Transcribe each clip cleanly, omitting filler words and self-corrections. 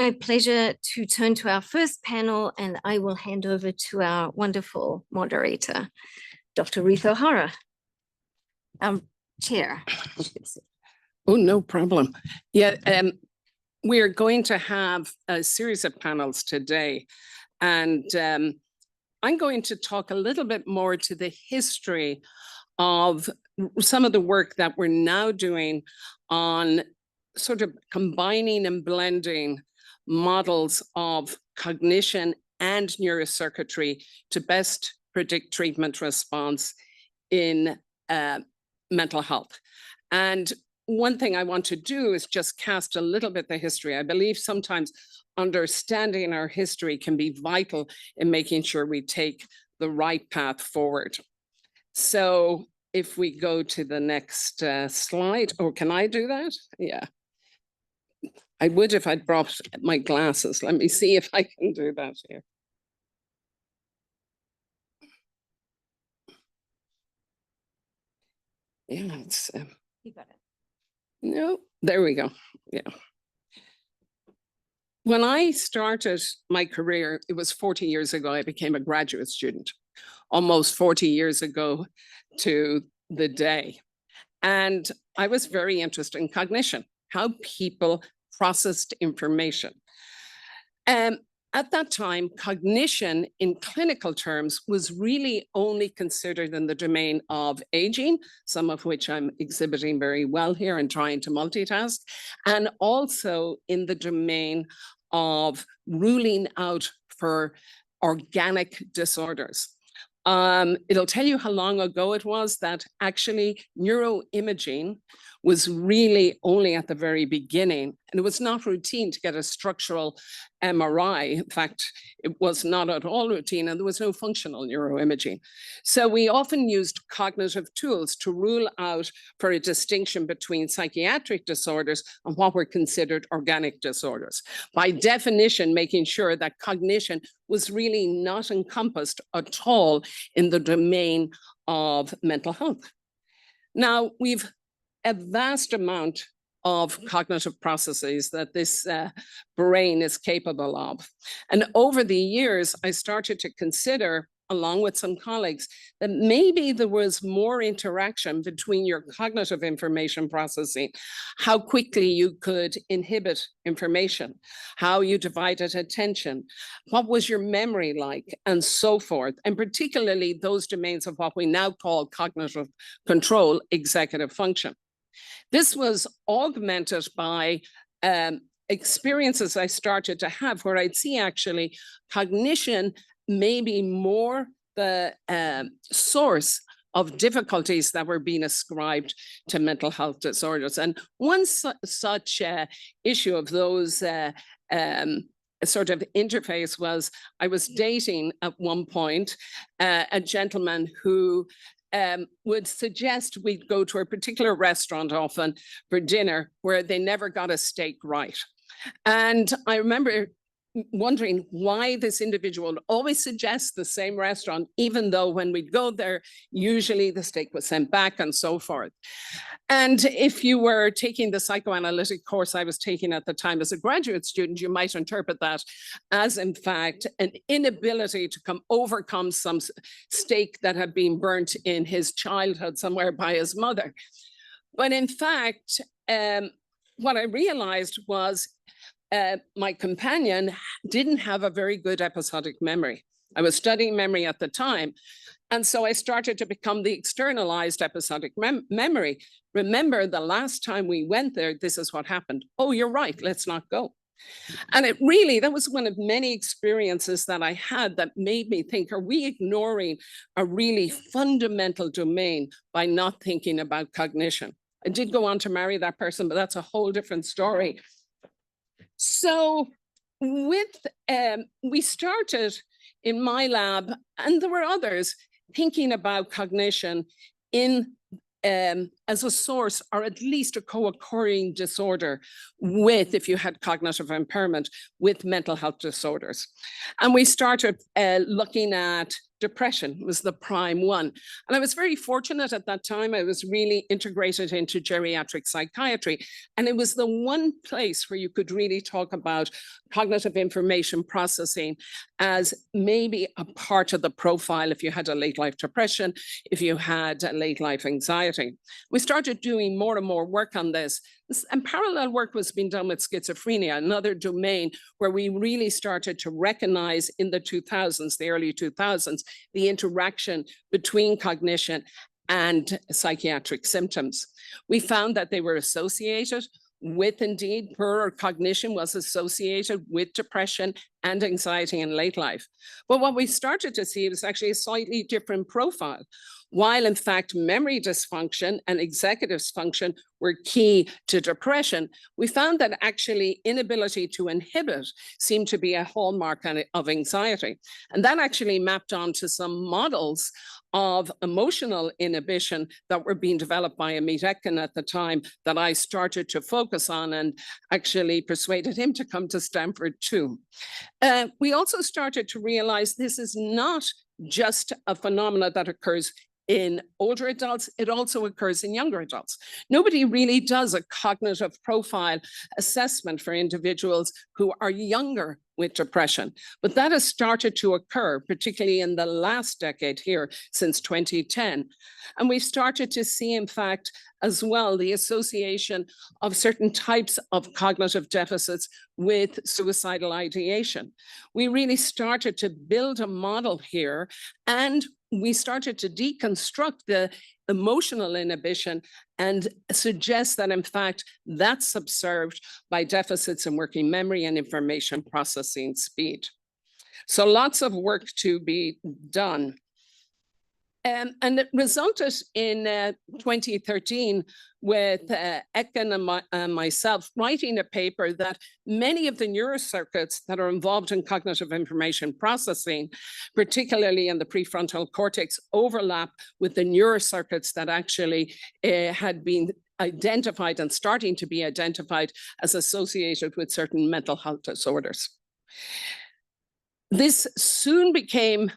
My pleasure to turn to our first panel, and I will hand over to our wonderful moderator, Dr. Ruth O'Hara, our chair. Oh, no problem. Yeah, we are going to have a series of panels today, and I'm going to talk a little bit more to the history of some of the work that we're now doing on sort of combining and blending models of cognition and neurocircuitry to best predict treatment response in mental health. And one thing I want to do is just cast a little bit the history. I believe sometimes understanding our history can be vital in making sure we take the right path forward. So if we go to the next slide, or can I do that? Yeah. I would if I'd brought my glasses. Let me see if I can do that here. Yeah, it's... You got it. No, there we go. Yeah. When I started my career, it was 40 years ago, I became a graduate student, almost 40 years ago to the day. And I was very interested in cognition, how people processed information. At that time, cognition in clinical terms was really only considered in the domain of aging, some of which I'm exhibiting very well here and trying to multitask, and also in the domain of ruling out for organic disorders. It'll tell you how long ago it was that actually neuroimaging was really only at the very beginning, and it was not routine to get a structural MRI. In fact, it was not at all routine, and there was no functional neuroimaging. So we often used cognitive tools to rule out for a distinction between psychiatric disorders and what were considered organic disorders. By definition, making sure that cognition was really not encompassed at all in the domain of mental health. Now, we've a vast amount of cognitive processes that this brain is capable of. And over the years, I started to consider, along with some colleagues, that maybe there was more interaction between your cognitive information processing, how quickly you could inhibit information, how you divided attention, what was your memory like, and so forth, and particularly those domains of what we now call cognitive control, executive function. This was augmented by experiences I started to have where I'd see actually cognition maybe more the source of difficulties that were being ascribed to mental health disorders. And one such issue of those sort of interface was I was dating at one point a gentleman who would suggest we'd go to a particular restaurant often for dinner where they never got a steak right. And I remember wondering why this individual would always suggest the same restaurant, even though when we'd go there, usually the steak was sent back and so forth. And if you were taking the psychoanalytic course I was taking at the time as a graduate student, you might interpret that as, in fact, an inability to overcome some steak that had been burnt in his childhood somewhere by his mother. But in fact, what I realized was my companion didn't have a very good episodic memory. I was studying memory at the time. And so I started to become the externalized episodic memory. Remember, the last time we went there, this is what happened. Oh, you're right, let's not go. And it really, that was one of many experiences that I had that made me think, are we ignoring a really fundamental domain by not thinking about cognition? I did go on to marry that person, but that's a whole different story. So we started in my lab, and there were others, thinking about cognition in a as a source or at least a co-occurring disorder with, if you had cognitive impairment, with mental health disorders. And we started looking at depression was the prime one. And I was very fortunate at that time. I was really integrated into geriatric psychiatry. And it was the one place where you could really talk about cognitive information processing as maybe a part of the profile if you had a late life depression, if you had a late life anxiety. We started doing more and more work on this. And parallel work was being done with schizophrenia, another domain where we really started to recognize in the 2000s, the early 2000s, the interaction between cognition and psychiatric symptoms. We found that they were associated with, indeed, poorer cognition was associated with depression and anxiety in late life. But what we started to see was actually a slightly different profile. While in fact memory dysfunction and executive dysfunction were key to depression, we found that actually inability to inhibit seemed to be a hallmark of anxiety. And that actually mapped onto some models of emotional inhibition that were being developed by Amit Etkin at the time that I started to focus on and actually persuaded him to come to Stanford too. We also started to realize this is not just a phenomenon that occurs in older adults, it also occurs in younger adults. Nobody really does a cognitive profile assessment for individuals who are younger with depression, but that has started to occur, particularly in the last decade here since 2010. And we've started to see, in fact, as well, the association of certain types of cognitive deficits with suicidal ideation. We really started to build a model here, and we started to deconstruct the emotional inhibition and suggest that, in fact, that's observed by deficits in working memory and information processing speed. So lots of work to be done. And it resulted in 2013 with Etkin and myself writing a paper that many of the neurocircuits that are involved in cognitive information processing, particularly in the prefrontal cortex, overlap with the neurocircuits that actually had been identified and starting to be identified as associated with certain mental health disorders. This soon became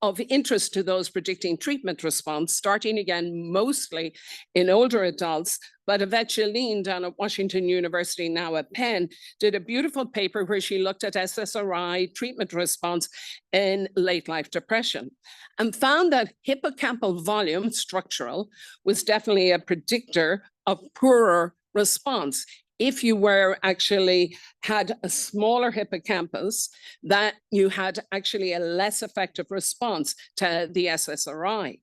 of interest to those predicting treatment response, starting again mostly in older adults, but Ajilore down at Washington University, now at Penn, did a beautiful paper where she looked at SSRI treatment response in late life depression and found that hippocampal volume, structural, was definitely a predictor of poorer response. If you were actually had a smaller hippocampus, that you had actually a less effective response to the SSRI.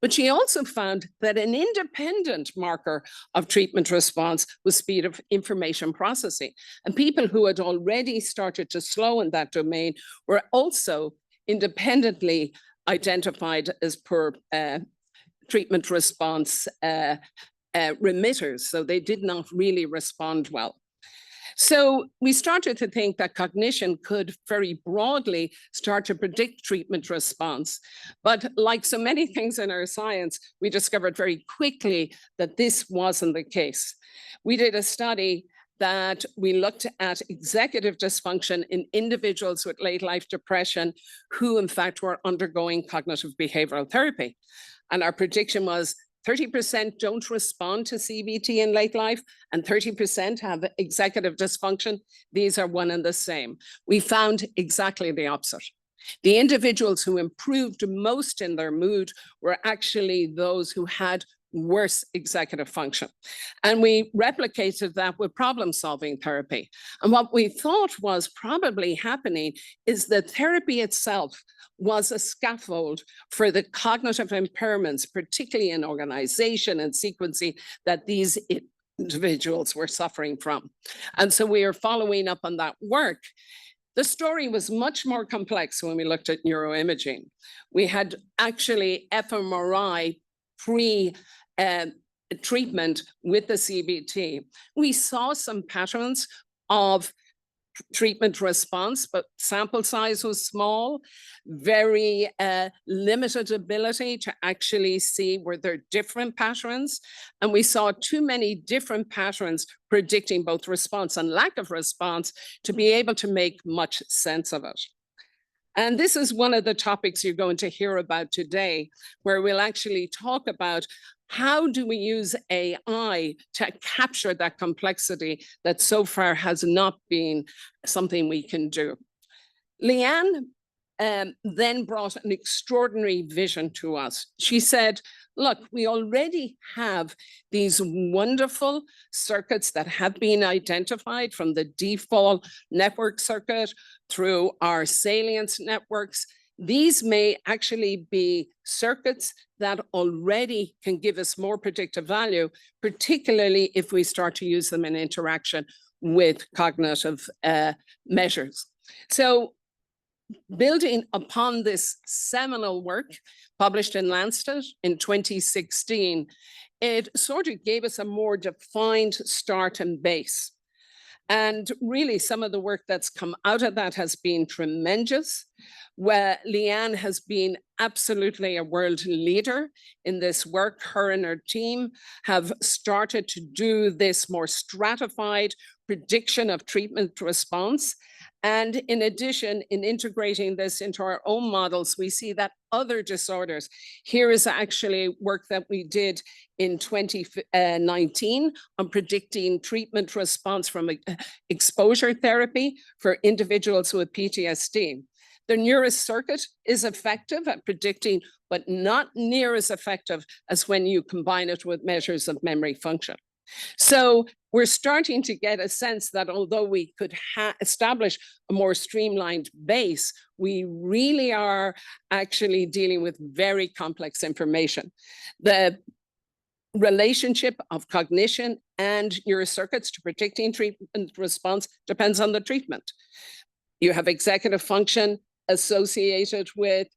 But she also found that an independent marker of treatment response was speed of information processing. And people who had already started to slow in that domain were also independently identified as poor treatment response remitters, so they did not really respond well. So we started to think that cognition could very broadly start to predict treatment response. But like so many things in our science, we discovered very quickly that this wasn't the case. We did a study that we looked at executive dysfunction in individuals with late life depression who in fact were undergoing cognitive behavioral therapy. And our prediction was 30% don't respond to CBT in late life, and 30% have executive dysfunction. These are one and the same. We found exactly the opposite. The individuals who improved most in their mood were actually those who had worse executive function. And we replicated that with problem-solving therapy. And what we thought was probably happening is that therapy itself was a scaffold for the cognitive impairments, particularly in organization and sequencing, that these individuals were suffering from. And so we are following up on that work. The story was much more complex when we looked at neuroimaging. We had actually fMRI pre-treatment with the CBT. We saw some patterns of treatment response, but sample size was small, very limited ability to actually see were there different patterns. And we saw too many different patterns predicting both response and lack of response to be able to make much sense of it. And this is one of the topics you're going to hear about today, where we'll actually talk about how do we use AI to capture that complexity that so far has not been something we can do. Leanne then brought an extraordinary vision to us. She said, look, we already have these wonderful circuits that have been identified from the default network circuit through our salience networks. These may actually be circuits that already can give us more predictive value, particularly if we start to use them in interaction with cognitive measures. So building upon this seminal work published in Lancet in 2016, it sort of gave us a more defined start and base. And really some of the work that's come out of that has been tremendous, where Leanne has been absolutely a world leader in this work. Her and her team have started to do this more stratified prediction of treatment response. And in addition, in integrating this into our own models, we see that other disorders. Here is actually work that we did in 2019 on predicting treatment response from exposure therapy for individuals with PTSD. The neurocircuit is effective at predicting, but not near as effective as when you combine it with measures of memory function. So we're starting to get a sense that although we could establish a more streamlined base, we really are actually dealing with very complex information. The relationship of cognition and neurocircuits to predicting treatment response depends on the treatment. You have executive function associated with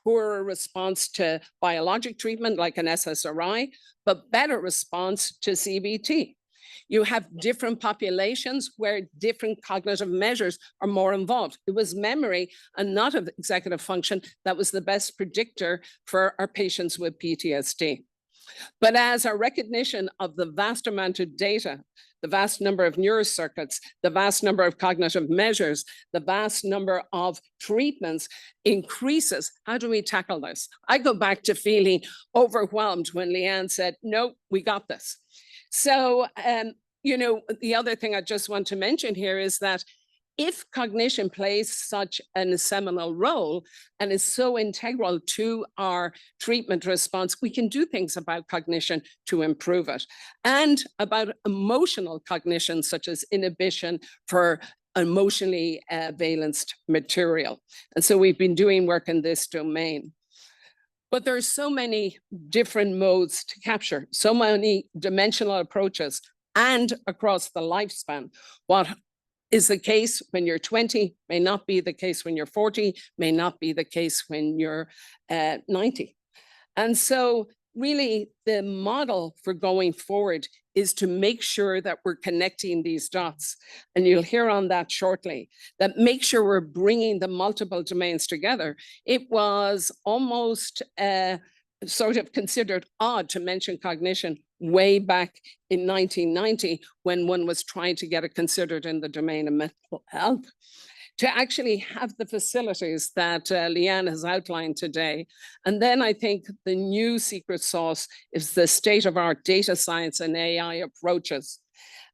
poorer response to biologic treatment like an SSRI, but better response to CBT. You have different populations where different cognitive measures are more involved. It was memory and not of executive function that was the best predictor for our patients with PTSD. But as our recognition of the vast amount of data, the vast number of neurocircuits, the vast number of cognitive measures, the vast number of treatments increases, how do we tackle this? I go back to feeling overwhelmed when Leanne said, no, we got this. So, you know, the other thing I just want to mention here is that if cognition plays such a seminal role and is so integral to our treatment response, we can do things about cognition to improve it, and about emotional cognition, such as inhibition for emotionally valenced material. And so we've been doing work in this domain. But there are so many different modes to capture, so many dimensional approaches, and across the lifespan. What is the case when you're 20 may not be the case when you're 40, may not be the case when you're 90. And so really the model for going forward is to make sure that we're connecting these dots. And you'll hear on that shortly, that make sure we're bringing the multiple domains together. It was almost sort of considered odd to mention cognition way back in 1990 when one was trying to get it considered in the domain of mental health. To actually have the facilities that Leanne has outlined today. And then I think the new secret sauce is the state-of-art data science and AI approaches.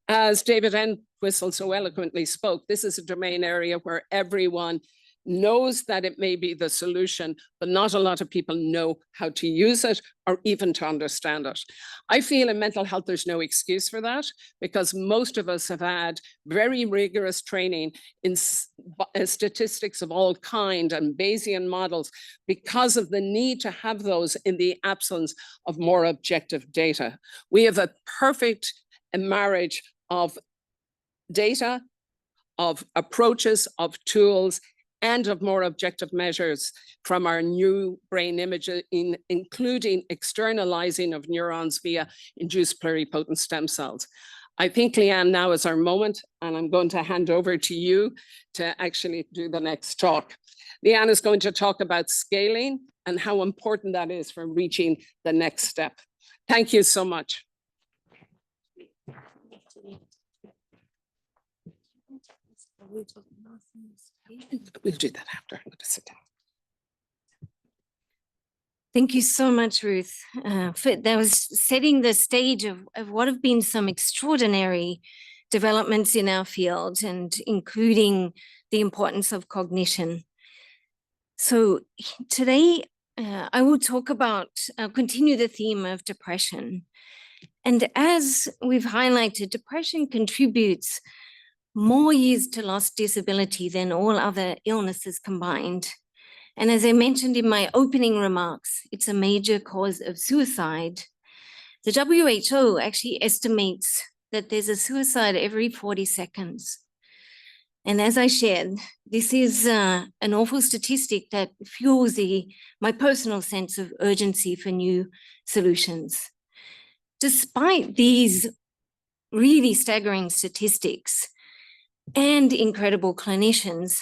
As David Entwistle so eloquently spoke, this is a domain area where everyone knows that it may be the solution, but not a lot of people know how to use it or even to understand it. I feel in mental health, there's no excuse for that, because most of us have had very rigorous training in statistics of all kind and Bayesian models because of the need to have those in the absence of more objective data. We have a perfect marriage of data, of approaches, of tools, and of more objective measures from our new brain imaging, including externalizing of neurons via induced pluripotent stem cells. I think, Leanne, now is our moment, and I'm going to hand over to you to actually do the next talk. Leanne is going to talk about scaling and how important that is for reaching the next step. Thank you so much. We'll do that after. I'm going to sit down. Thank you so much, Ruth. That was setting the stage of what have been some extraordinary developments in our field, and including the importance of cognition. So today, I will talk about, continue the theme of depression. And as we've highlighted, depression contributes more years to lost disability than all other illnesses combined. And as I mentioned in my opening remarks, it's a major cause of suicide. The WHO actually estimates that there's a suicide every 40 seconds. And as I shared, this is an awful statistic that fuels my personal sense of urgency for new solutions. Despite these really staggering statistics and incredible clinicians,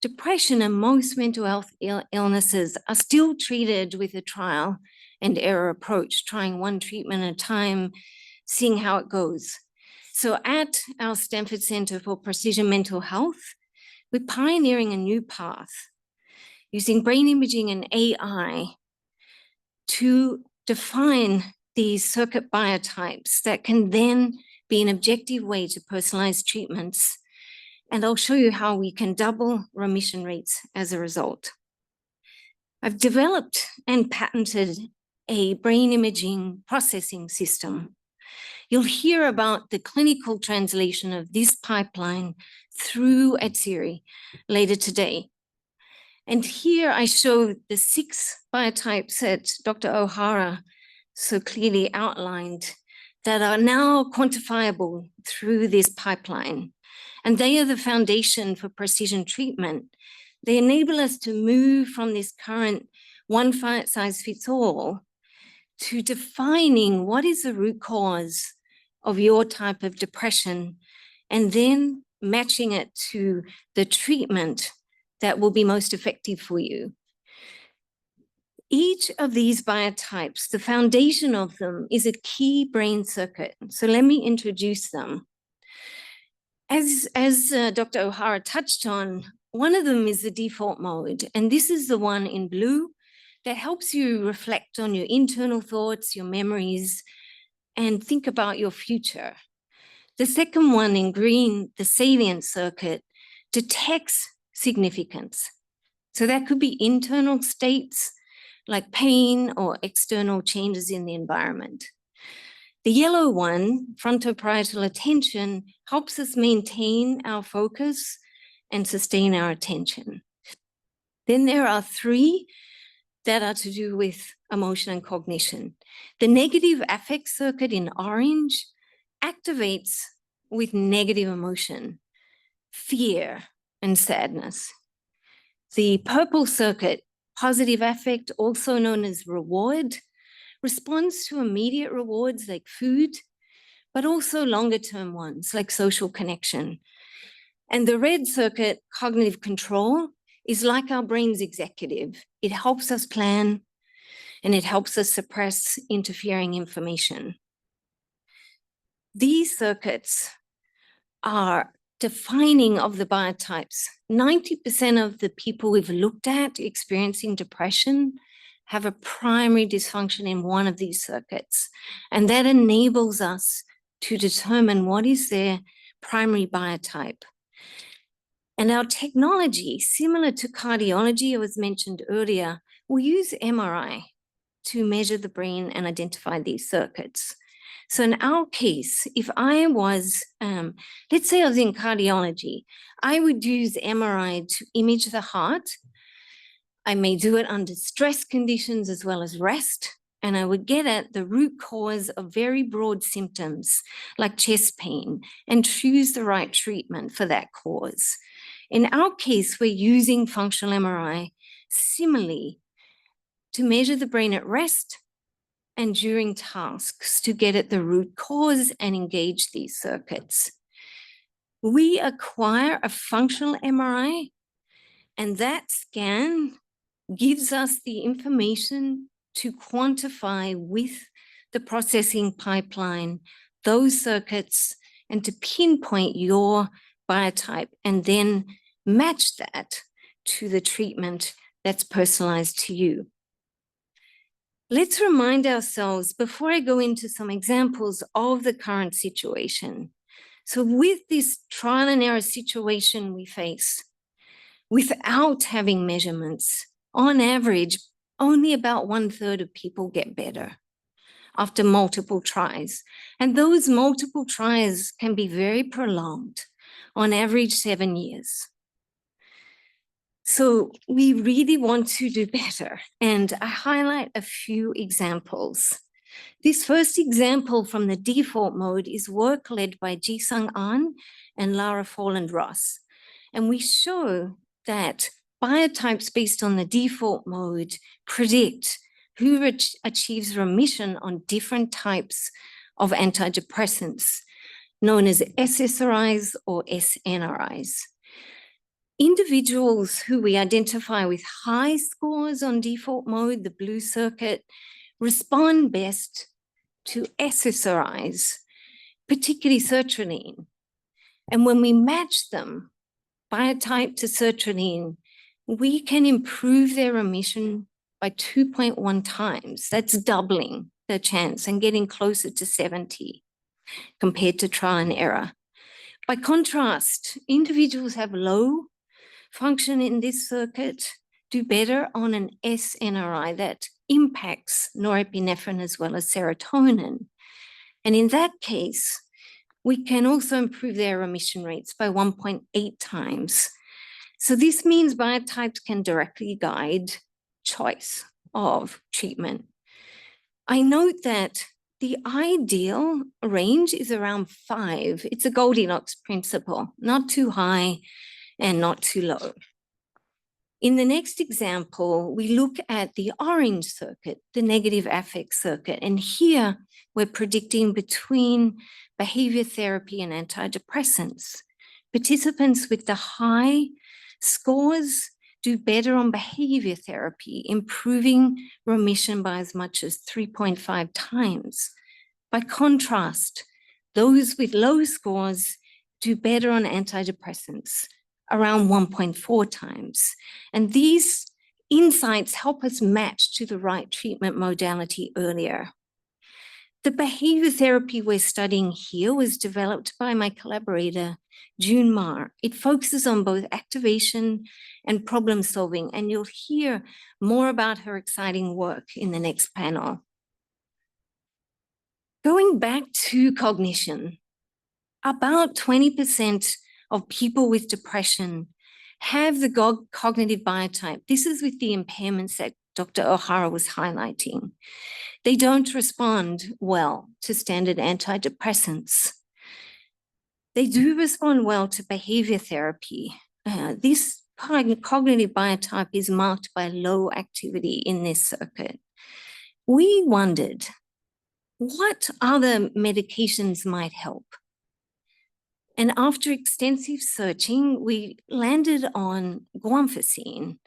depression and most mental health illnesses are still treated with a trial and error approach, trying one treatment at a time, seeing how it goes. So at our Stanford Center for Precision Mental Health, we're pioneering a new path using brain imaging and AI to define these circuit biotypes that can then be an objective way to personalize treatments. And I'll show you how we can double remission rates as a result. I've developed and patented a brain imaging processing system. You'll hear about the clinical translation of this pipeline through Ajilore later today. And here I show the 6 biotypes that Dr. O'Hara so clearly outlined that are now quantifiable through this pipeline. And they are the foundation for precision treatment. They enable us to move from this current one-size-fits-all to defining what is the root cause of your type of depression, and then matching it to the treatment that will be most effective for you. Each of these biotypes, the foundation of them is a key brain circuit. So let me introduce them. As Dr. O'Hara touched on, one of them is the default mode, and this is the one in blue that helps you reflect on your internal thoughts, your memories, and think about your future. The second one in green, the salient circuit, detects significance. So that could be internal states like pain or external changes in the environment. The yellow one, frontoparietal attention, helps us maintain our focus and sustain our attention. Then there are 3 that are to do with emotion and cognition. The negative affect circuit in orange activates with negative emotion, fear, and sadness. The purple circuit, positive affect, also known as reward, responds to immediate rewards like food, but also longer term ones like social connection. And the red circuit, cognitive control, is like our brain's executive. It helps us plan and it helps us suppress interfering information. These circuits are defining of the biotypes. 90% of the people we've looked at experiencing depression have a primary dysfunction in one of these circuits. And that enables us to determine what is their primary biotype. And our technology, similar to cardiology, as mentioned earlier, will use MRI to measure the brain and identify these circuits. So in our case, if I was, let's say I was in cardiology, I would use MRI to image the heart. I may do it under stress conditions as well as rest, and I would get at the root cause of very broad symptoms like chest pain and choose the right treatment for that cause. In our case, we're using functional MRI similarly to measure the brain at rest and during tasks to get at the root cause and engage these circuits. We acquire a functional MRI, and that scan gives us the information to quantify with the processing pipeline those circuits and to pinpoint your biotype and then match that to the treatment that's personalized to you. Let's remind ourselves before I go into some examples of the current situation. So with this trial and error situation we face, without having measurements, on average, only about 1/3 of people get better after multiple tries. And those multiple tries can be very prolonged, on average 7 years. So we really want to do better. And I highlight a few examples. This first example from the default mode is work led by Ji-Sung Ahn and Lara Folland-Ross. And we show that biotypes based on the default mode predict who achieves remission on different types of antidepressants, known as SSRIs or SNRIs. Individuals who we identify with high scores on default mode, the blue circuit, respond best to SSRIs, particularly sertraline. And when we match them, biotype to sertraline, we can improve their remission by 2.1 times. That's doubling the chance and getting closer to 70 compared to trial and error. By contrast, individuals have low function in this circuit do better on an SNRI that impacts norepinephrine as well as serotonin. And in that case, we can also improve their remission rates by 1.8 times. So this means biotypes can directly guide choice of treatment. I note that the ideal range is around 5. It's a Goldilocks principle, not too high and not too low. In the next example, we look at the orange circuit, the negative affect circuit. And here we're predicting between behavior therapy and antidepressants. Participants with the high scores do better on behavior therapy, improving remission by as much as 3.5 times. By contrast, those with low scores do better on antidepressants, around 1.4 times. And these insights help us match to the right treatment modality earlier. The behavior therapy we're studying here was developed by my collaborator, June Ma. It focuses on both activation and problem solving, and you'll hear more about her exciting work in the next panel. Going back to cognition, about 20% of people with depression have the cognitive biotype. This is with the impairments that Dr. O'Hara was highlighting. They don't respond well to standard antidepressants. They do respond well to behavior therapy. This cognitive biotype is marked by low activity in this circuit. We wondered what other medications might help. And after extensive searching, we landed on guanfacine.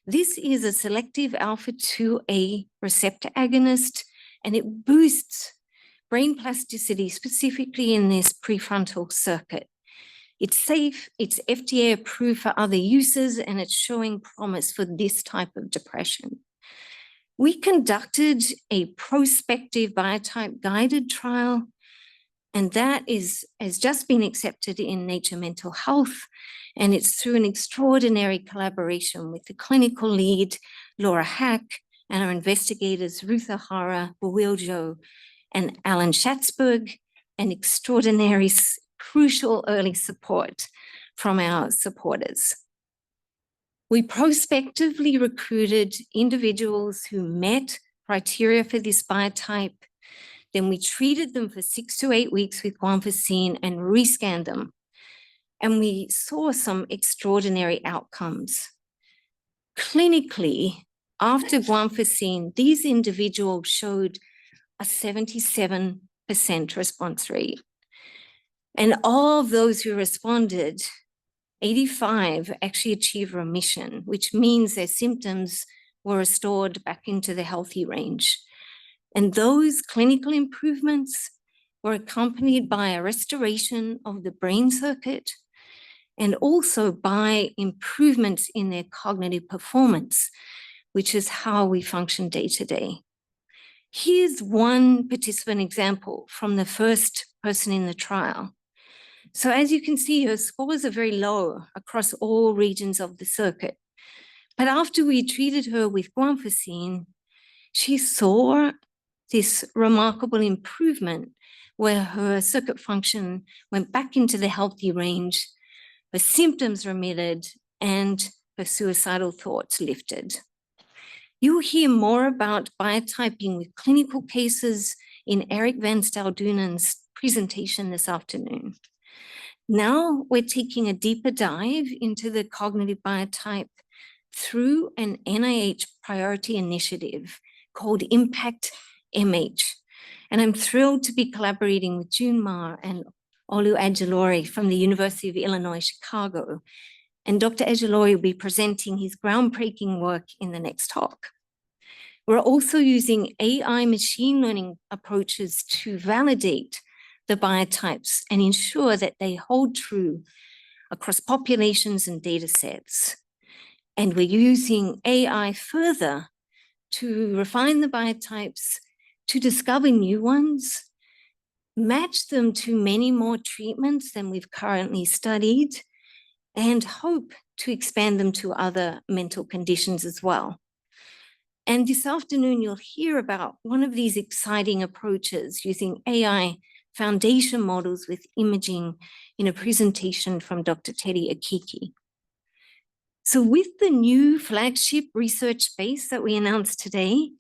This is a selective alpha-2A receptor agonist, and it boosts brain plasticity, specifically in this prefrontal circuit. It's safe, it's FDA approved for other uses, and it's showing promise for this type of depression. We conducted a prospective biotype guided trial, and that has just been accepted in Nature Mental Health, and it's through an extraordinary collaboration with the clinical lead, Laura Hack, and our investigators, Ruth O'Hara, Lowell W, and Alan Schatzberg, and extraordinary, crucial early support from our supporters. We prospectively recruited individuals who met criteria for this biotype. Then we treated them for 6 to 8 weeks with guanfacine and rescanned them. And we saw some extraordinary outcomes. Clinically, after guanfacine, these individuals showed a 77% response rate. And of those who responded, 85 actually achieved remission, which means their symptoms were restored back into the healthy range. And those clinical improvements were accompanied by a restoration of the brain circuit and also by improvements in their cognitive performance, which is how we function day to day. Here's one participant example from the first person in the trial. So as you can see, her scores are very low across all regions of the circuit. But after we treated her with guanfacine, she saw this remarkable improvement where her circuit function went back into the healthy range, her symptoms remitted, and her suicidal thoughts lifted. You'll hear more about biotyping with clinical cases in Eric Van Staaldunen's presentation this afternoon. Now we're taking a deeper dive into the cognitive biotype through an NIH priority initiative called Impact MH. And I'm thrilled to be collaborating with June Ma and Olu Ajilore from the University of Illinois, Chicago. And Dr. Ajilore will be presenting his groundbreaking work in the next talk. We're also using AI machine learning approaches to validate the biotypes and ensure that they hold true across populations and data sets. And we're using AI further to refine the biotypes, to discover new ones, match them to many more treatments than we've currently studied, and hope to expand them to other mental conditions as well. And this afternoon, you'll hear about one of these exciting approaches using AI foundation models with imaging in a presentation from Dr. Teddy Akiki. So with the new flagship research space that we announced today,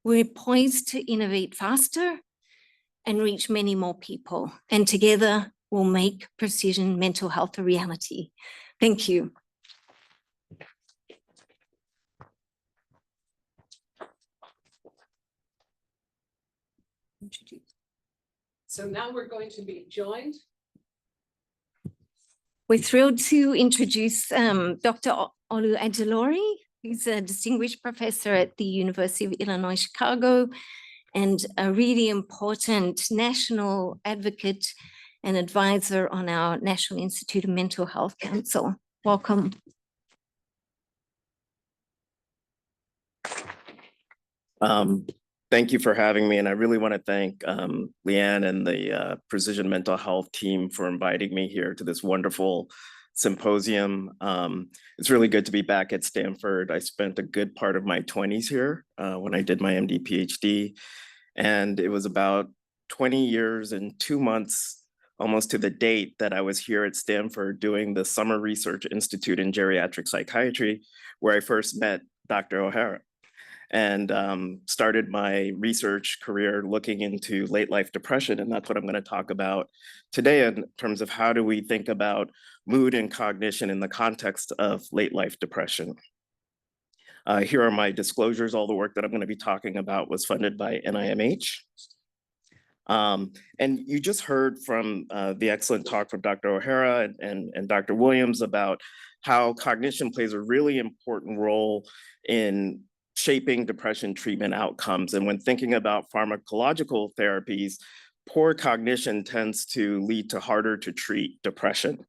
we're poised to innovate faster and reach many more people. And together, we'll make precision mental health a reality. Thank you. So now we're going to be joined. We're thrilled to introduce Dr. Olu Ajilore. He's a distinguished professor at the University of Illinois, Chicago, and a really important national advocate and advisor on our National Institute of Mental Health Council. Welcome. Thank you for having me. And I really want to thank Leanne and the Precision Mental Health team for inviting me here to this wonderful symposium. It's really good to be back at Stanford. I spent a good part of my 20s here when I did my MD PhD. And it was about 20 years and 2 months, almost to the date, that I was here at Stanford doing the Summer Research Institute in Geriatric Psychiatry, where I first met Dr. O'Hara, and started my research career looking into late life depression. And that's what I'm going to talk about today in terms of how do we think about mood and cognition in the context of late life depression. Here are my disclosures. All the work that I'm going to be talking about was funded by NIMH. And you just heard from the excellent talk from Dr. O'Hara and Dr. Williams about how cognition plays a really important role in shaping depression treatment outcomes. And when thinking about pharmacological therapies, poor cognition tends to lead to harder to treat depression.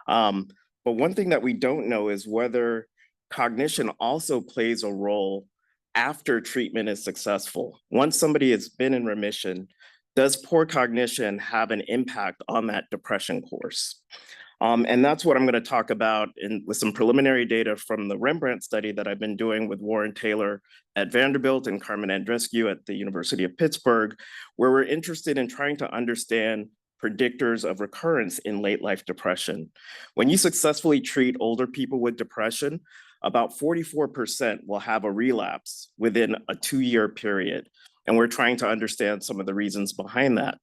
But one thing that we don't know is whether cognition also plays a role after treatment is successful. Once somebody has been in remission, does poor cognition have an impact on that depression course? And that's what I'm going to talk about with some preliminary data from the Rembrandt study that I've been doing with Warren Taylor at Vanderbilt and Carmen Andrescu at the University of Pittsburgh, where we're interested in trying to understand predictors of recurrence in late life depression. When you successfully treat older people with depression, about 44% will have a relapse within a 2-year period. And we're trying to understand some of the reasons behind that.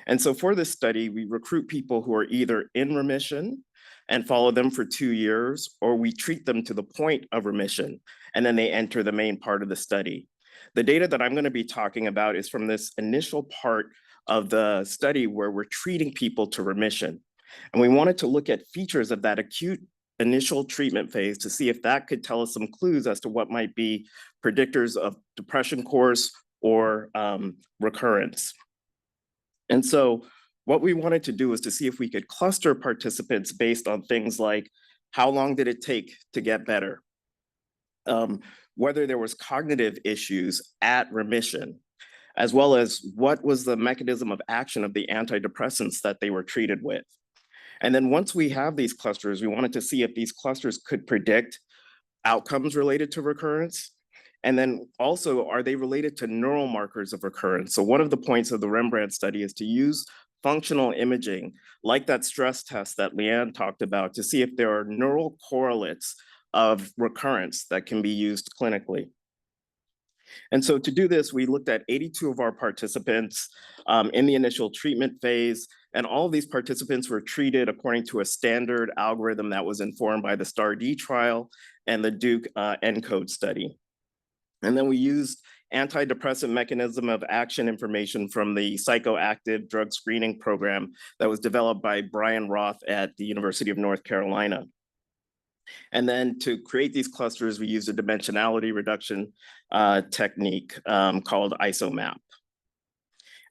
And so for this study, we recruit people who are either in remission and follow them for 2 years, or we treat them to the point of remission, and then they enter the main part of the study. The data that I'm going to be talking about is from this initial part of the study where we're treating people to remission. And we wanted to look at features of that acute initial treatment phase to see if that could tell us some clues as to what might be predictors of depression course or recurrence. And so what we wanted to do was to see if we could cluster participants based on things like how long did it take to get better, whether there was cognitive issues at remission, as well as what was the mechanism of action of the antidepressants that they were treated with. And then once we have these clusters, we wanted to see if these clusters could predict outcomes related to recurrence. And then also, are they related to neural markers of recurrence? So one of the points of the Rembrandt study is to use functional imaging, like that stress test that Leanne talked about, to see if there are neural correlates of recurrence that can be used clinically. And so to do this, we looked at 82 of our participants in the initial treatment phase, and all of these participants were treated according to a standard algorithm that was informed by the STAR-D trial and the Duke ENCODE study. And then we used antidepressant mechanism of action information from the psychoactive drug screening program that was developed by Brian Roth at the University of North Carolina. And then to create these clusters, we used a dimensionality reduction technique called ISOMAP.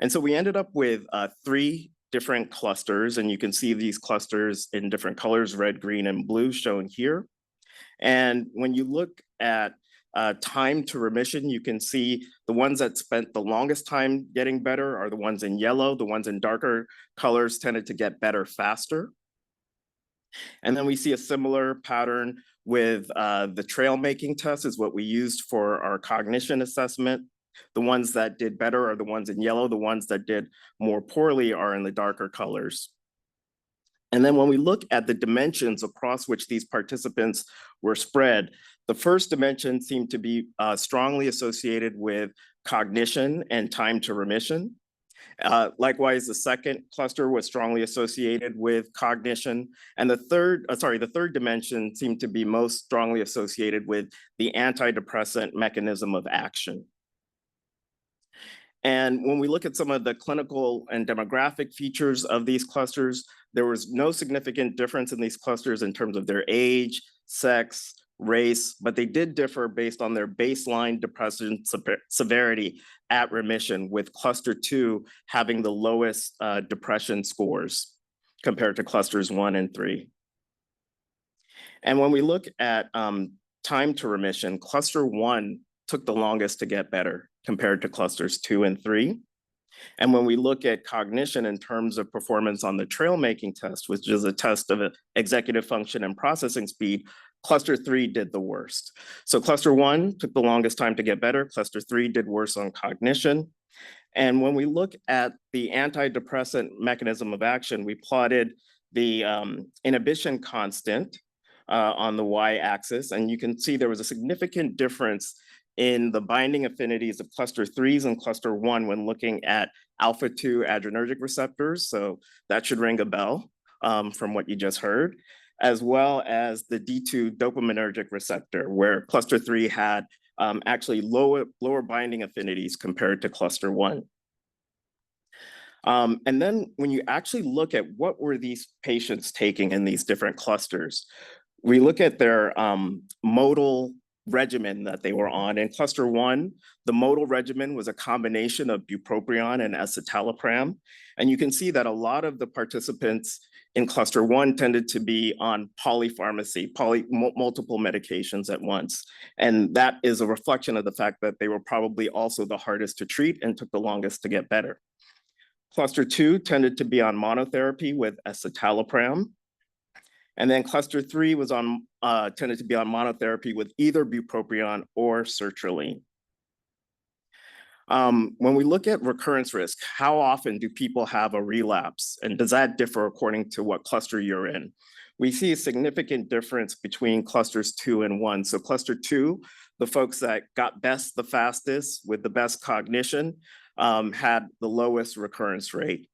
And so we ended up with 3 different clusters, and you can see these clusters in different colors, red, green, and blue shown here. And when you look at time to remission, you can see the ones that spent the longest time getting better are the ones in yellow. The ones in darker colors tended to get better faster. And then we see a similar pattern with the trail making test is what we used for our cognition assessment. The ones that did better are the ones in yellow. The ones that did more poorly are in the darker colors. And then when we look at the dimensions across which these participants were spread, the first dimension seemed to be strongly associated with cognition and time to remission. Likewise, the second cluster was strongly associated with cognition. And the third dimension seemed to be most strongly associated with the antidepressant mechanism of action. And when we look at some of the clinical and demographic features of these clusters, there was no significant difference in these clusters in terms of their age, sex, race, but they did differ based on their baseline depression severity at remission, with cluster 2 having the lowest depression scores compared to clusters 1 and 3. And when we look at time to remission, cluster 1 took the longest to get better compared to clusters 2 and 3. And when we look at cognition in terms of performance on the trail making test, which is a test of executive function and processing speed, cluster 3 did the worst. So cluster 1 took the longest time to get better. Cluster 3 did worse on cognition. And when we look at the antidepressant mechanism of action, we plotted the inhibition constant on the y-axis, and you can see there was a significant difference in the binding affinities of cluster 3s and cluster 1 when looking at alpha-2 adrenergic receptors. So that should ring a bell from what you just heard, as well as the D2 dopaminergic receptor, where cluster 3 had actually lower binding affinities compared to cluster 1. And then when you actually look at what were these patients taking in these different clusters, we look at their modal regimen that they were on. In cluster 1, the modal regimen was a combination of bupropion and escitalopram. And you can see that a lot of the participants in cluster 1 tended to be on polypharmacy, multiple medications at once. And that is a reflection of the fact that they were probably also the hardest to treat and took the longest to get better. Cluster 2 tended to be on monotherapy with escitalopram. And then cluster 3 was tended to be on monotherapy with either bupropion or sertraline. When we look at recurrence risk, how often do people have a relapse? And does that differ according to what cluster you're in? We see a significant difference between clusters 2 and 1. So cluster 2, the folks that got best the fastest with the best cognition had the lowest recurrence rate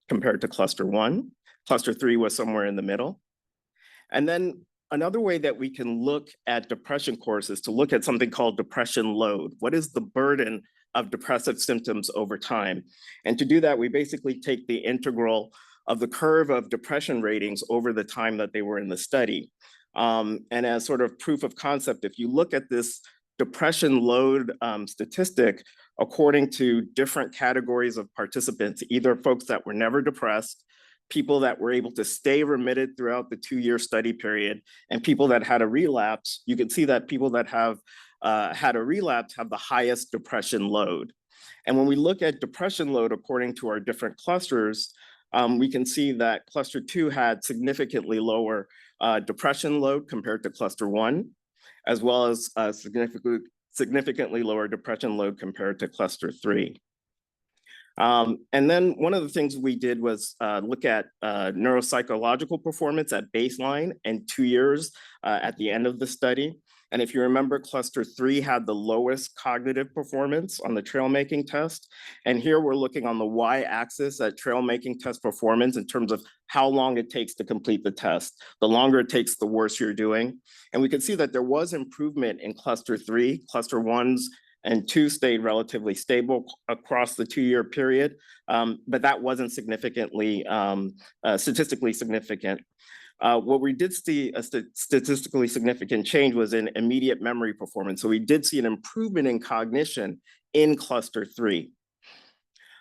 compared to cluster 1. Cluster 3 was somewhere in the middle. And then Another way that we can look at depression course is to look at something called depression load. What is the burden of depressive symptoms over time? And to do that, we basically take the integral of the curve of depression ratings over the time that they were in the study. And as sort of proof of concept, if you look at this depression load statistic, according to different categories of participants, either folks that were never depressed, people that were able to stay remitted throughout the 2-year study period, and people that had a relapse, you can see that people that have had a relapse have the highest depression load. And when we look at depression load according to our different clusters, we can see that cluster 2 had significantly lower depression load compared to cluster 1, as well as significantly lower depression load compared to cluster 3. And then one of the things we did was look at neuropsychological performance at baseline and 2 years at the end of the study. And if you remember, cluster 3 had the lowest cognitive performance on the trail making test. And here we're looking on the y-axis at trail making test performance in terms of how long it takes to complete the test. The longer it takes, the worse you're doing. And we can see that there was improvement in cluster 3. Cluster 1s and 2 stayed relatively stable across the 2-year period, but that wasn't significantly, statistically significant. What we did see a statistically significant change was in immediate memory performance. So we did see an improvement in cognition in cluster 3.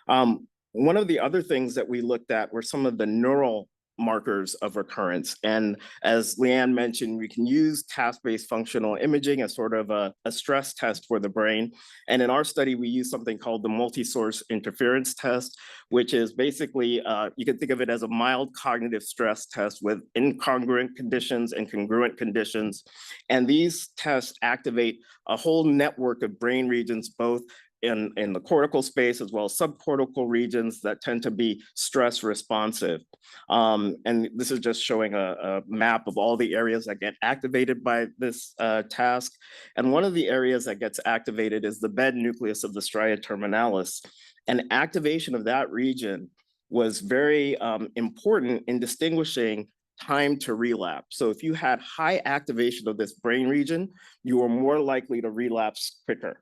One of the other things that we looked at were some of the neural markers of recurrence. And as Leanne mentioned, we can use task-based functional imaging as sort of a stress test for the brain. And in our study, we use something called the multi-source interference test, which is basically, you can think of it as a mild cognitive stress test with incongruent conditions and congruent conditions. And these tests activate a whole network of brain regions, both in the cortical space as well as subcortical regions that tend to be stress responsive. And this is just showing a map of all the areas that get activated by this task. And one of the areas that gets activated is the bed nucleus of the stria terminalis. And activation of that region was very important in distinguishing time to relapse. So if you had high activation of this brain region, you were more likely to relapse quicker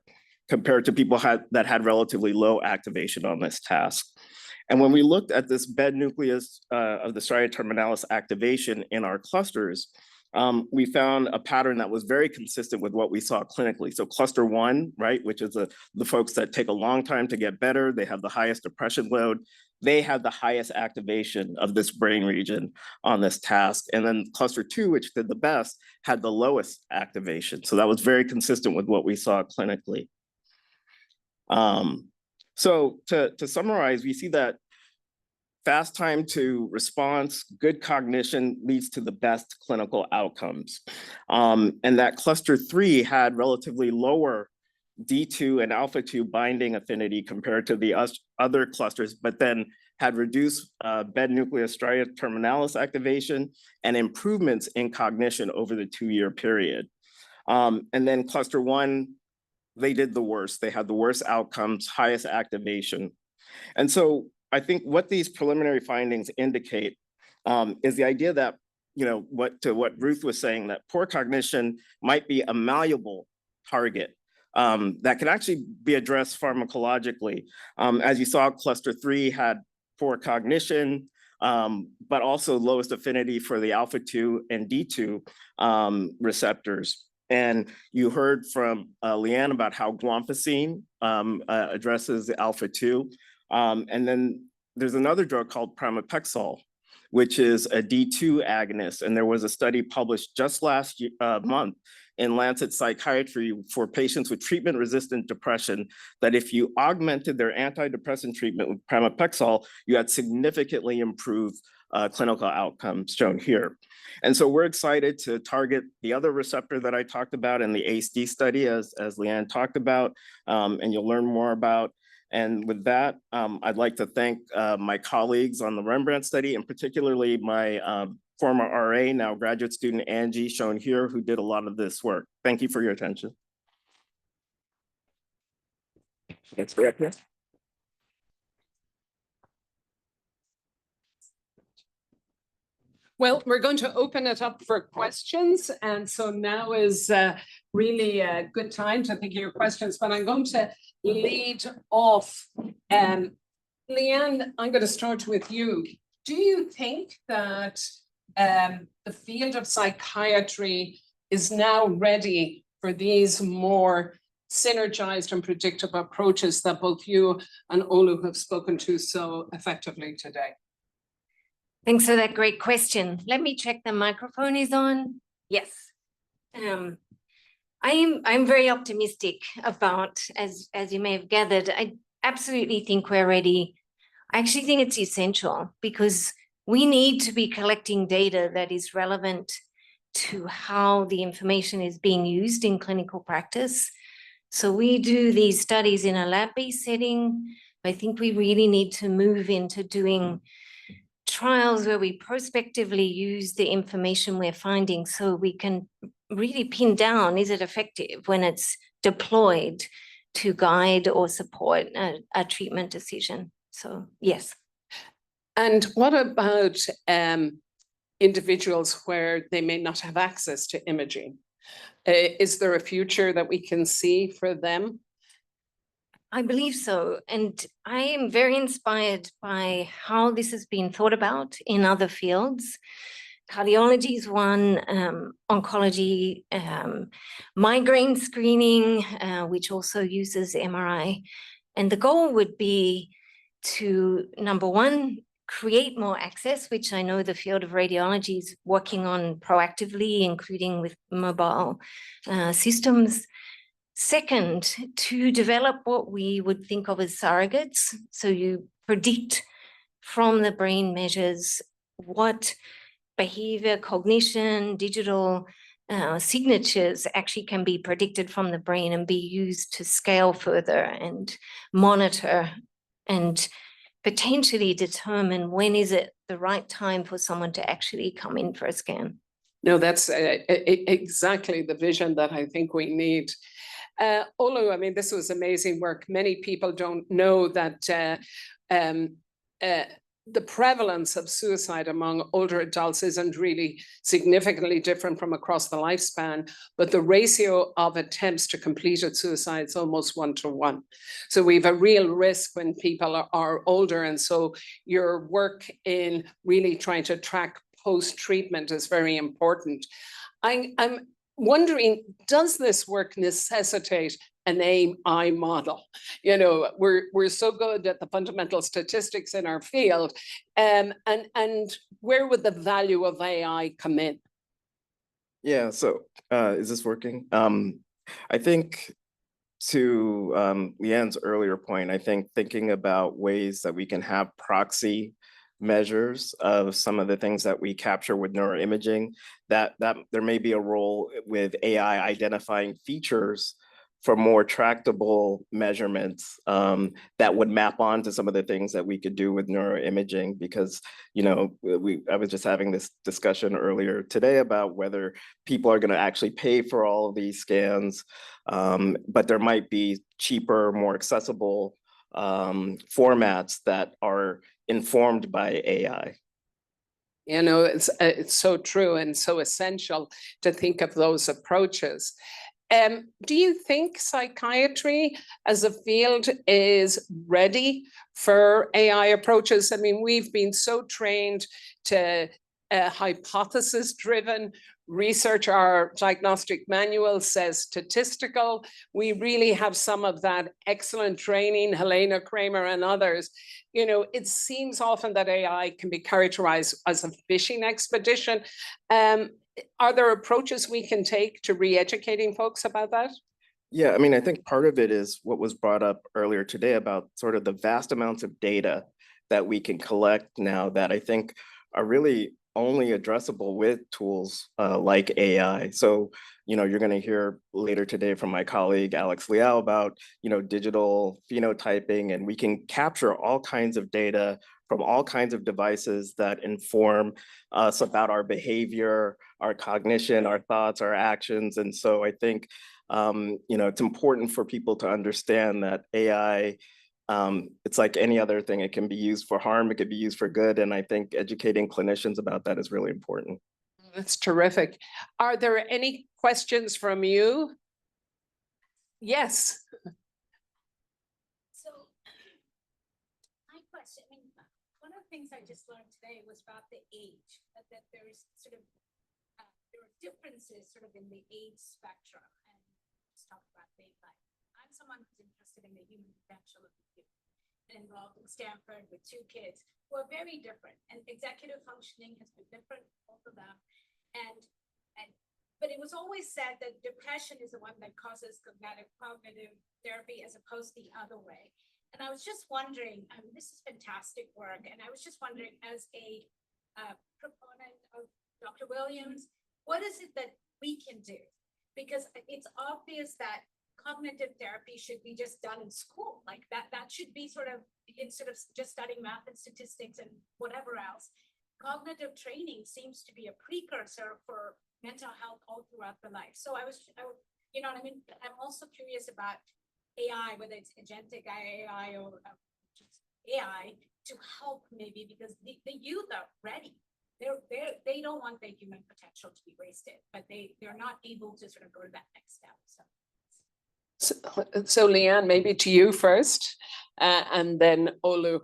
compared to people that had relatively low activation on this task. And when we looked at this bed nucleus of the stria terminalis activation in our clusters, we found a pattern that was very consistent with what we saw clinically. So cluster 1, right, which is the folks that take a long time to get better, they have the highest depression load, they had the highest activation of this brain region on this task. And then cluster 2, which did the best, had the lowest activation. So that was very consistent with what we saw clinically. So to summarize, we see that fast time to response, good cognition leads to the best clinical outcomes. And that cluster 3 had relatively lower D2 and alpha 2 binding affinity compared to the other clusters, but then had reduced bed nucleus stria terminalis activation and improvements in cognition over the 2-year period. And then cluster 1, they did the worst. They had the worst outcomes, highest activation. And so I think what these preliminary findings indicate is the idea that, you know, what Ruth was saying, that poor cognition might be a malleable target that can actually be addressed pharmacologically. As you saw, cluster 3 had poor cognition, but also lowest affinity for the alpha 2 and D2 receptors. And you heard from Leanne about how guanfacine addresses the alpha 2. And then there's another drug called pramipexole, which is a D2 agonist. And there was a study published just last month in Lancet Psychiatry for patients with treatment-resistant depression, that if you augmented their antidepressant treatment with pramipexole, you had significantly improved clinical outcomes shown here. And so we're excited to target the other receptor that I talked about in the ACE-D study, as Leanne talked about, and you'll learn more about. And with that, I'd like to thank my colleagues on the Rembrandt study, and particularly my former RA, now graduate student Angie, shown here, who did a lot of this work. Thank you for your attention. Let's go up here. Well, we're going to open it up for questions. And so now is really a good time to think of your questions, but I'm going to lead off. Leanne, I'm going to start with you. Do you think that the field of psychiatry is now ready for these more synergized and predictive approaches that both you and Olu have spoken to so effectively today? Thanks for that great question. Let me check the microphone is on. Yes. I'm very optimistic about, as you may have gathered, I absolutely think we're ready. I actually think it's essential because we need to be collecting data that is relevant to how the information is being used in clinical practice. So we do these studies in a lab-based setting. I think we really need to move into doing trials where we prospectively use the information we're finding so we can really pin down, is it effective when it's deployed to guide or support a treatment decision? So yes. And what about individuals where they may not have access to imaging? Is there a future that we can see for them? I believe so. And I am very inspired by how this has been thought about in other fields. Cardiology is one, oncology, migraine screening, which also uses MRI. And the goal would be to, number one, create more access, which I know the field of radiology is working on proactively, including with mobile systems. Second, to develop what we would think of as surrogates. So you predict from the brain measures what behavior, cognition, digital signatures actually can be predicted from the brain and be used to scale further and monitor and potentially determine when is it the right time for someone to actually come in for a scan. No, that's exactly the vision that I think we need. Olu, I mean, this was amazing work. Many people don't know that the prevalence of suicide among older adults isn't really significantly different from across the lifespan, but the ratio of attempts to completed suicide is almost 1-to-1. So we have a real risk when people are older. And so your work in really trying to track post-treatment is very important. I'm wondering, does this work necessitate an AI model? You know, we're so good at the fundamental statistics in our field, and where would the value of AI come in? Yeah, so is this working? I think to Leanne's earlier point, I think thinking about ways that we can have proxy measures of some of the things that we capture with neuroimaging, that there may be a role with AI identifying features for more tractable measurements that would map onto some of the things that we could do with neuroimaging. Because, you know, I was just having this discussion earlier today about whether people are going to actually pay for all of these scans, but there might be cheaper, more accessible formats that are informed by AI. You know, it's so true and so essential to think of those approaches. Do you think psychiatry as a field is ready for AI approaches? I mean, we've been so trained to hypothesis-driven research. Our diagnostic manual says statistical. We really have some of that excellent training, Helena Kramer and others. You know, it seems often that AI can be characterized as a fishing expedition. Are there approaches we can take to re-educating folks about that? Yeah, I mean, I think part of it is what was brought up earlier today about sort of the vast amounts of data that we can collect now that I think are really only addressable with tools like AI. So, you know, you're going to hear later today from my colleague, Alex Liao, about, you know, digital phenotyping, and we can capture all kinds of data from all kinds of devices that inform us about our behavior, our cognition, our thoughts, our actions. And so I think, you know, it's important for people to understand that AI it's like any other thing. It can be used for harm, it could be used for good. And I think educating clinicians about that is really important. That's terrific. Are there any questions from you? Yes. So my question, I mean, one of the things I just learned today was about the age, that there's sort of, there are differences sort of in the age spectrum. And let's talk about late life. I'm someone who's interested in the human potential of the youth, and involved in Stanford with 2 kids who are very different, and executive functioning has been different, both of them. But it was always said that depression is the one that causes cognitive therapy as opposed to the other way. And I was just wondering, this is fantastic work, and I was just wondering, as a proponent of Dr. Williams, what is it that we can do? Because it's obvious that cognitive therapy should be just done in school, like that should be sort of, instead of just studying math and statistics and whatever else. Cognitive training seems to be a precursor for mental health all throughout the life. So you know what I mean? I'm also curious about AI, whether it's agentic AI or just AI, to help maybe, because the youth are ready. They don't want their human potential to be wasted, but they're not able to sort of go to that next step. So Leanne, maybe to you first, and then Olu.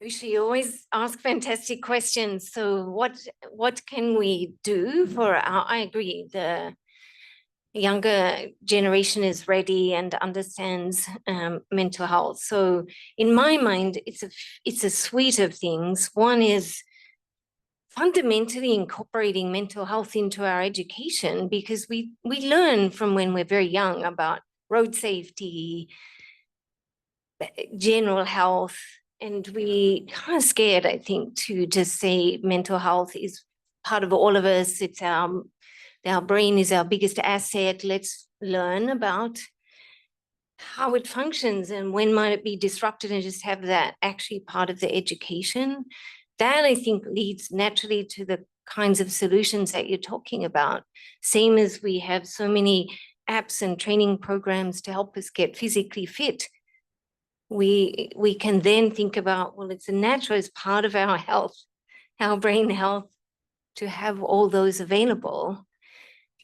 You always ask fantastic questions. So what can we do for I agree, the younger generation is ready and understands mental health. So in my mind, it's a suite of things. One is fundamentally incorporating mental health into our education, because we learn from when we're very young about road safety, general health, and we kind of scared, I think, to just say mental health is part of all of us. It's our brain is our biggest asset. Let's learn about how it functions and when might it be disrupted, and just have that actually part of the education. That, I think, leads naturally to the kinds of solutions that you're talking about. Same as we have so many apps and training programs to help us get physically fit. We can then think about, well, it's a natural, as part of our health, our brain health, to have all those available.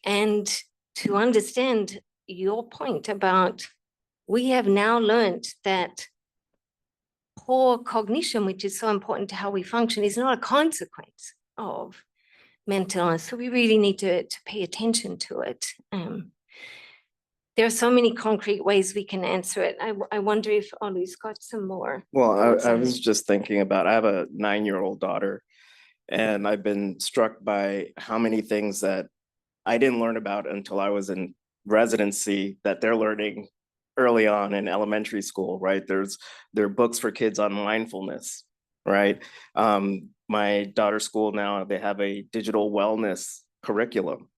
And to understand your point about, we have now learned that poor cognition, which is so important to how we function, is not a consequence of mental illness. So we really need to pay attention to it. There are so many concrete ways we can answer it. I wonder if Olu's got some more. Well, I was just thinking about, I have a 9-year-old daughter, and I've been struck by how many things that I didn't learn about until I was in residency that they're learning early on in elementary school, right? There are books for kids on mindfulness, right? My daughter's school now, they have a digital wellness curriculum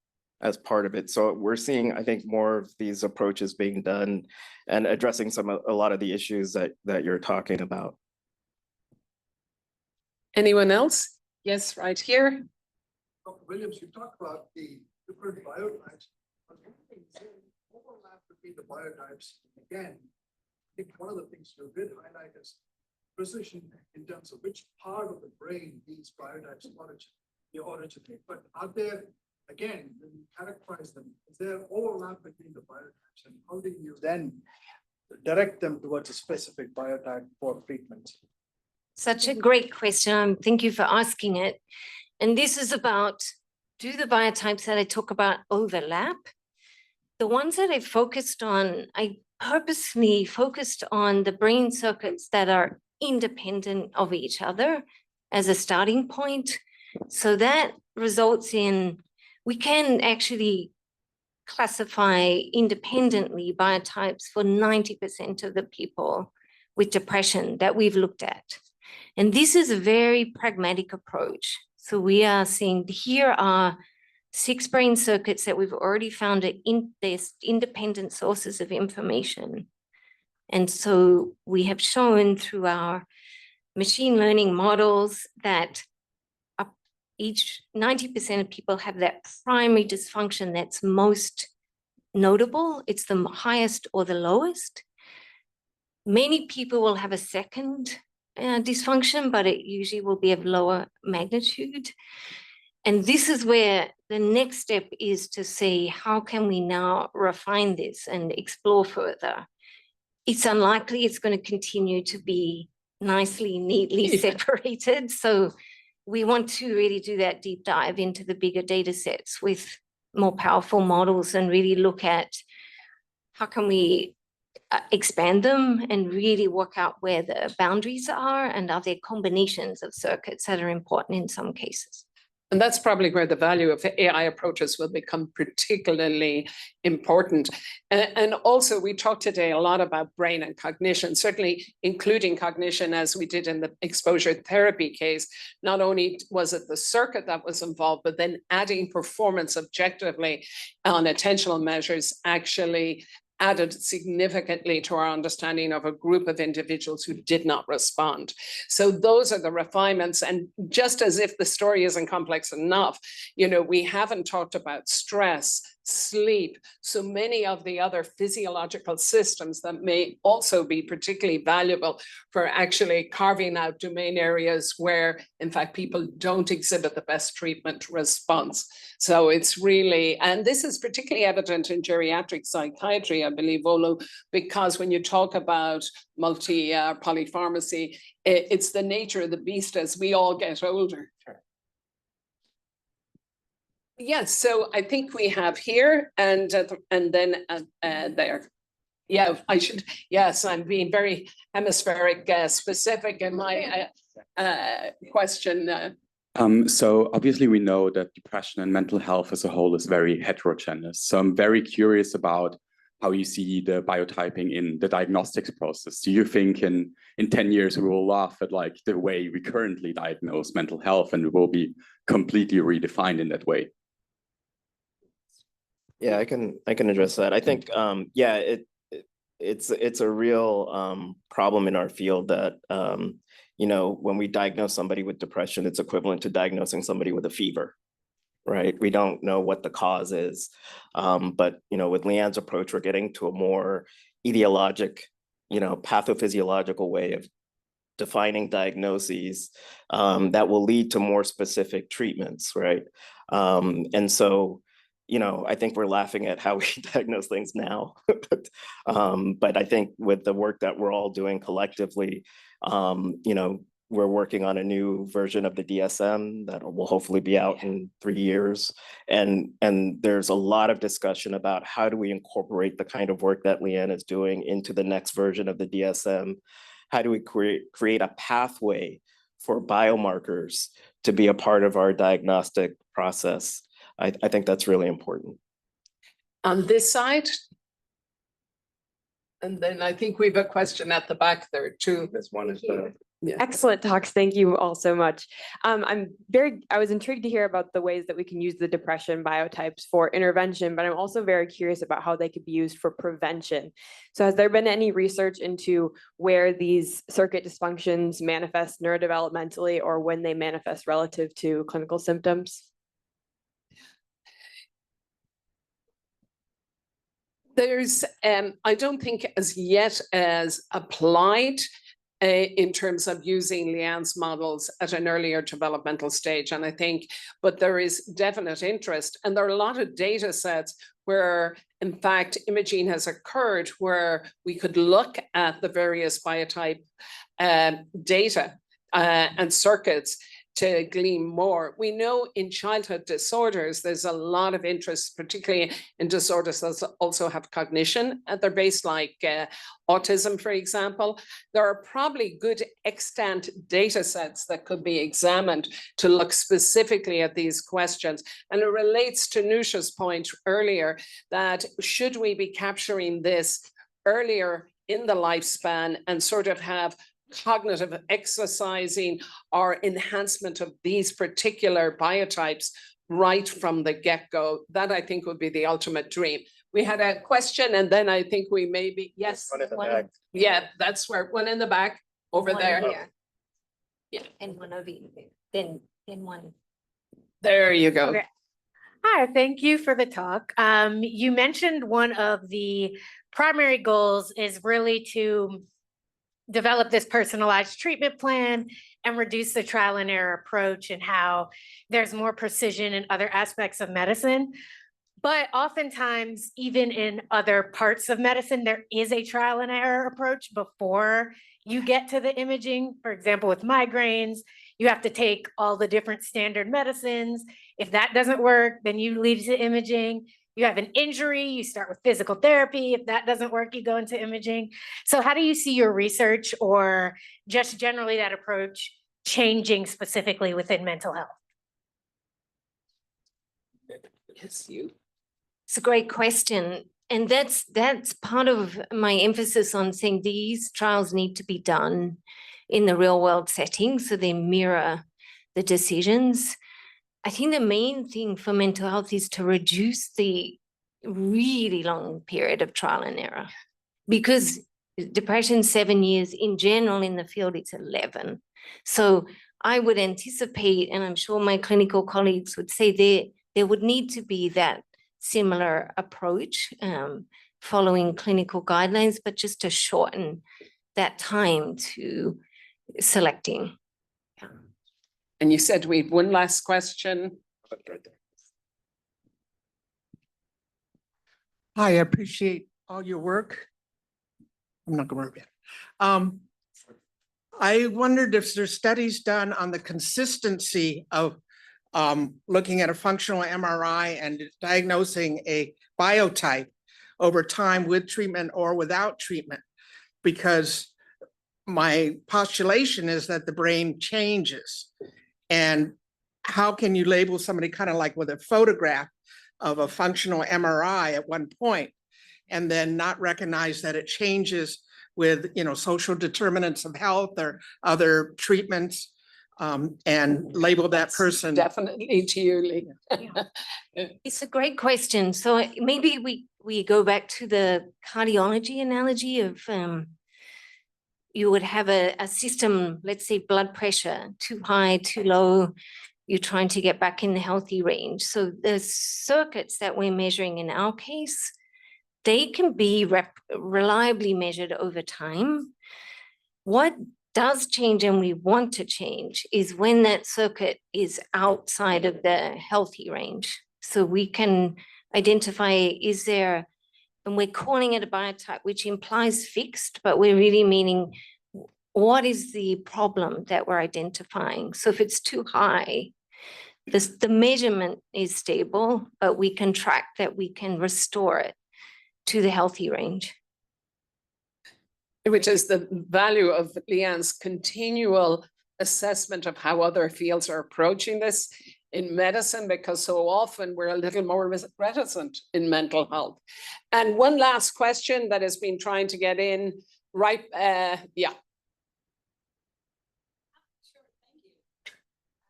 as part of it. So we're seeing, I think, more of these approaches being done and addressing a lot of the issues that you're talking about. Anyone else? Yes, right here. Dr. Williams, you talked about the different biotypes, but one thing is the overlap between the biotypes. Again, I think one of the things you did highlight is precision in terms of which part of the brain these biotypes originate. But are there, again, when you characterize them, is there overlap between the biotypes, and how do you then direct them towards a specific biotype for treatment? Such a great question. Thank you for asking it. And this is about, do the biotypes that I talk about overlap? The ones that I focused on, I purposely focused on the brain circuits that are independent of each other as a starting point. So that results in, we can actually classify independently biotypes for 90% of the people with depression that we've looked at. And this is a very pragmatic approach. So we are saying, here are 6 brain circuits that we've already found there's independent sources of information. And so we have shown through our machine learning models that each 90% of people have that primary dysfunction that's most notable. It's the highest or the lowest. Many people will have a second dysfunction, but it usually will be of lower magnitude. And this is where the next step is to see how can we now refine this and explore further. It's unlikely it's going to continue to be nicely, neatly separated. So we want to really do that deep dive into the bigger data sets with more powerful models and really look at how can we expand them and really work out where the boundaries are, and are there combinations of circuits that are important in some cases. And that's probably where the value of AI approaches will become particularly important. And also, we talked today a lot about brain and cognition, certainly including cognition, as we did in the exposure therapy case. Not only was it the circuit that was involved, but then adding performance objectively on attentional measures actually added significantly to our understanding of a group of individuals who did not respond. So those are the refinements. And just as if the story isn't complex enough, you know, we haven't talked about stress, sleep, so many of the other physiological systems that may also be particularly valuable for actually carving out domain areas where, in fact, people don't exhibit the best treatment response. So it's really, and this is particularly evident in geriatric psychiatry, I believe, Olu, because when you talk about polypharmacy, it's the nature of the beast as we all get older. Yes, so I think we have here and then there. Yeah, I should, yes, I'm being very hemispheric specific in my question. So obviously we know that depression and mental health as a whole is very heterogeneous. So I'm very curious about how you see the biotyping in the diagnostics process. Do you think in 10 years we will laugh at like the way we currently diagnose mental health and it will be completely redefined in that way? Yeah, I can address that. I think, yeah, it's a real problem in our field that, you know, when we diagnose somebody with depression, it's equivalent to diagnosing somebody with a fever, right? We don't know what the cause is. But, you know, with Leanne's approach, we're getting to a more etiologic, you know, pathophysiological way of defining diagnoses that will lead to more specific treatments, right? And so, you know, I think we're laughing at how we diagnose things now. But I think with the work that we're all doing collectively, you know, we're working on a new version of the DSM that will hopefully be out in 3 years. And there's a lot of discussion about how do we incorporate the kind of work that Leanne is doing into the next version of the DSM? How do we create a pathway for biomarkers to be a part of our diagnostic process? I think that's really important. On this side. And then I think we have a question at the back there too. This one is the yeah. Excellent talks. Thank you all so much. I was intrigued to hear about the ways that we can use the depression biotypes for intervention, but I'm also very curious about how they could be used for prevention. So has there been any research into where these circuit dysfunctions manifest neurodevelopmentally or when they manifest relative to clinical symptoms? There's, I don't think as yet as applied in terms of using Leanne's models at an earlier developmental stage. And I think, but there is definite interest. And there are a lot of data sets where, in fact, imaging has occurred where we could look at the various biotype data and circuits to glean more. We know in childhood disorders, there's a lot of interest, particularly in disorders that also have cognition at their base, like autism, for example. There are probably good extant data sets that could be examined to look specifically at these questions. And it relates to Nusha's point earlier that should we be capturing this earlier in the lifespan and sort of have cognitive exercising or enhancement of these particular biotypes right from the get-go. That I think would be the ultimate dream. We had a question and then I think we maybe, yes. one in the back. Yeah, that's where, one in the back over One there. here. Yeah. And one over here, then one. There you go. Okay. Hi, thank you for the talk. You mentioned one of the primary goals is really to develop this personalized treatment plan and reduce the trial and error approach, and how there's more precision in other aspects of medicine. But oftentimes, even in other parts of medicine, there is a trial and error approach before you get to the imaging. For example, with migraines, you have to take all the different standard medicines. If that doesn't work, then you lead to imaging. You have an injury, you start with physical therapy. If that doesn't work, you go into imaging. So how do you see your research, or just generally that approach, changing specifically within mental health? Yes, you. It's a great question. And that's part of my emphasis on saying these trials need to be done in the real world setting so they mirror the decisions. I think the main thing for mental health is to reduce the really long period of trial and error, because depression 7 years in general in the field, it's 11. So I would anticipate, and I'm sure my clinical colleagues would say there would need to be that similar approach following clinical guidelines, but just to shorten that time to selecting. And you said we have one last question. Hi, I appreciate all your work. I'm not gonna work yet. I wondered if there's studies done on the consistency of looking at a functional MRI and diagnosing a biotype over time with treatment or without treatment, because my postulation is that the brain changes. And how can you label somebody kind of like with a photograph of a functional MRI at one point and then not recognize that it changes with, you know, social determinants of health or other treatments, and label that person? Definitely to you, Leanne. It's a great question. So maybe we go back to the cardiology analogy of you would have a system, let's say blood pressure, too high, too low, you're trying to get back in the healthy range. So the circuits that we're measuring in our case, they can be reliably measured over time. What does change, and we want to change, is when that circuit is outside of the healthy range. So we can identify, is there, and we're calling it a biotype, which implies fixed, but we're really meaning what is the problem that we're identifying. So if it's too high, the measurement is stable, but we can track that, we can restore it to the healthy range. Which is the value of Leanne's continual assessment of how other fields are approaching this in medicine, because so often we're a little more reticent in mental health. And one last question that has been trying to get in, right? Yeah. Sure, thank you.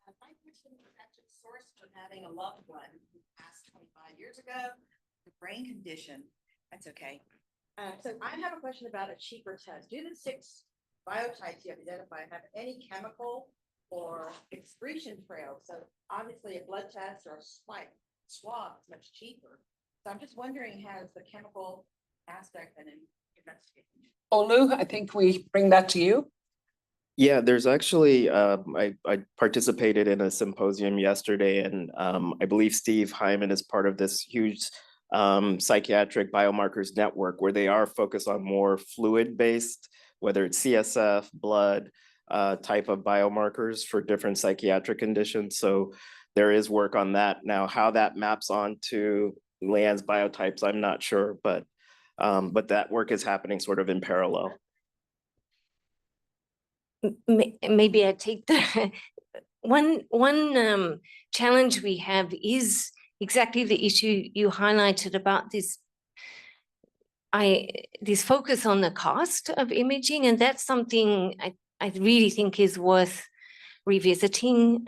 My question is actually sourced from having a loved one who passed 25 years ago, the brain condition. That's okay. So I have a question about a cheaper test. Do the 6 biotypes you have identified have any chemical or excretion trail? So obviously a blood test or a swab is much cheaper. So I'm just wondering, has the chemical aspect been investigated? Olu, I think we bring that to you. Yeah, there's actually, I participated in a symposium yesterday, and I believe Steve Hyman is part of this huge psychiatric biomarkers network where they are focused on more fluid-based, whether it's CSF, blood, type of biomarkers for different psychiatric conditions. So there is work on that. Now, how that maps onto Leanne's biotypes, I'm not sure, but that work is happening sort of in parallel. Maybe I take the one challenge we have is exactly the issue you highlighted about this focus on the cost of imaging, and that's something I really think is worth revisiting.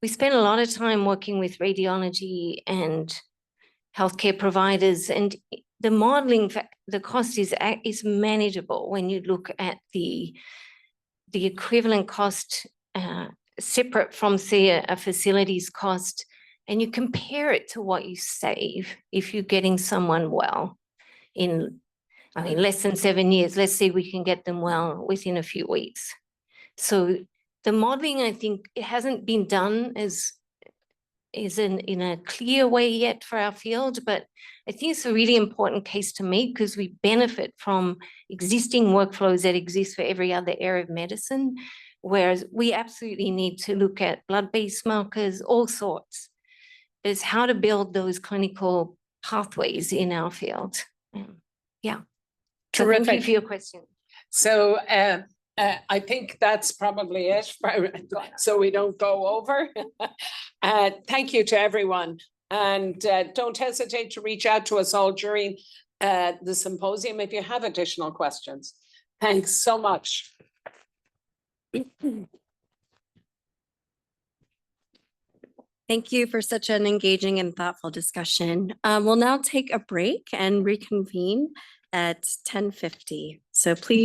We spend a lot of time working with radiology and healthcare providers, and the modeling, the cost is manageable when you look at the equivalent cost separate from, say, a facility's cost, and you compare it to what you save if you're getting someone well in I mean, less than 7 years. Let's say we can get them well within a few weeks. So the modeling, I think, it hasn't been done as is in a clear way yet for our field, but I think it's a really important case to make because we benefit from existing workflows that exist for every other area of medicine, whereas we absolutely need to look at blood-based markers, all sorts. It's how to build those clinical pathways in our field. Yeah. So thank you Terrific. for your question. So I think that's probably it, so we don't go over. Thank you to everyone. And don't hesitate to reach out to us all during the symposium if you have additional questions. Thanks so much. Thank you for such an engaging and thoughtful discussion. We'll now take a break and reconvene at 10:50. So please